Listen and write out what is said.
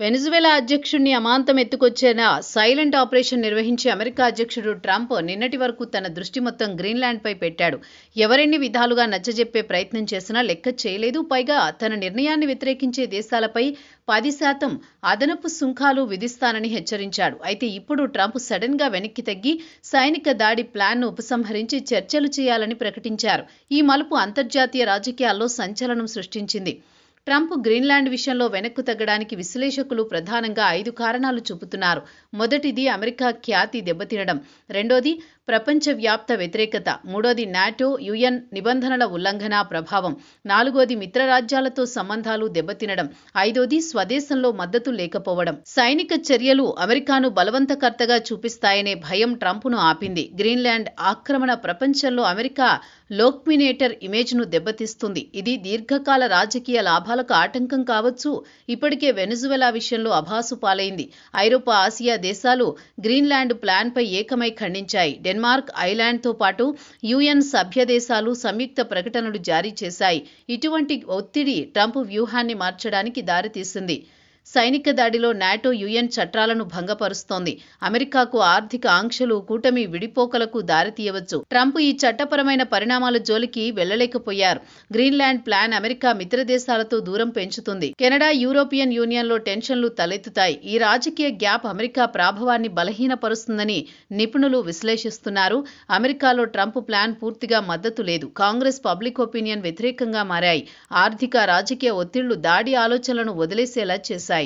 Venezuela అధ్యక్షుడిని అమాంతం ఎత్తుకొచ్చిన silent operation నిర్వహించి అమెరికా అధ్యక్షుడు ట్రంప్ నిన్నటి వరకు తన దృష్టి మొత్తం గ్రీన్లాండ్పై పెట్టాడు. ఎవరెన్ని విధాలుగా నచ్చజెప్పే ప్రయత్నం చేసినా లెక్క చేయలేదు. పైగా తన నిర్ణయాన్ని వ్యతిరేకించే దేశాలపై 10% అదనపు సుంకాలు విధిస్తానని హెచ్చరించాడు. అయితే ఇప్పుడు ట్రంప్ సడన్ గా వెనక్కి తగ్గి సైనిక దాడి ప్లాన్ను ఉపసంహరించి చర్చలు చేయాలని ప్రకటించారు. ఈ మలుపు అంతర్జాతీయ రాజకీయాల్లో సంచలనం సృష్టించింది. ట్రంప్ గ్రీన్లాండ్ విషయంలో వెనక్కు తగ్గడానికి విశ్లేషకులు ప్రధానంగా 5 కారణాలు చూపుతున్నారు. మొదటిది అమెరికా ఖ్యాతి దెబ్బతినడం, రెండోది ప్రపంచవ్యాప్త వ్యతిరేకత, మూడోది నాటో యుఎన్ నిబంధనల ఉల్లంఘన ప్రభావం, నాలుగోది మిత్రరాజ్యాలతో సంబంధాలు దెబ్బతినడం, ఐదోది స్వదేశంలో మద్దతు లేకపోవడం. సైనిక చర్యలు అమెరికాను బలవంతకర్తగా చూపిస్తాయనే భయం ట్రంప్ను ఆపింది. గ్రీన్లాండ్ ఆక్రమణ ప్రపంచంలో అమెరికా లోక్మినేటర్ ఇమేజ్ను దెబ్బతీస్తుంది. ఇది దీర్ఘకాల రాజకీయ లాభాలకు ఆటంకం కావచ్చు. ఇప్పటికే వెనిజువెలా విషయంలో అభాసు పాలైంది. ఐరోపా, ఆసియా దేశాలు గ్రీన్లాండ్ ప్లాన్పై ఏకమై ఖండించాయి. డెన్మార్క్, ఐర్లాండ్తో పాటు యుఎన్ సభ్య దేశాలు సంయుక్త ప్రకటనలు జారీ చేశాయి. ఇటువంటి ఒత్తిడి ట్రంప్ వ్యూహాన్ని మార్చడానికి దారితీసింది. సైనిక దాడిలో నాటో యుఎన్ చట్టాలను భంగపరుస్తోంది. అమెరికాకు ఆర్థిక ఆంక్షలు కూటమి విడిపోకలకు దారితీయవచ్చు. ట్రంప్ ఈ చట్టపరమైన పరిణామాల జోలికి వెళ్లలేకపోయారు. గ్రీన్లాండ్ ప్లాన్ అమెరికా మిత్ర దేశాలతో దూరం పెంచుతుంది. కెనడా, యూరోపియన్ యూనియన్లో టెన్షన్లు తలెత్తుతాయి. ఈ రాజకీయ గ్యాప్ అమెరికా ప్రాభవాన్ని బలహీనపరుస్తుందని నిపుణులు విశ్లేషిస్తున్నారు. అమెరికాలో ట్రంప్ ప్లాన్ పూర్తిగా మద్దతు లేదు. కాంగ్రెస్, పబ్లిక్ ఒపీనియన్ వ్యతిరేకంగా మారాయి. ఆర్థిక, రాజకీయ ఒత్తిళ్లు దాడి ఆలోచనలను వదిలేసేలా చేశాయి.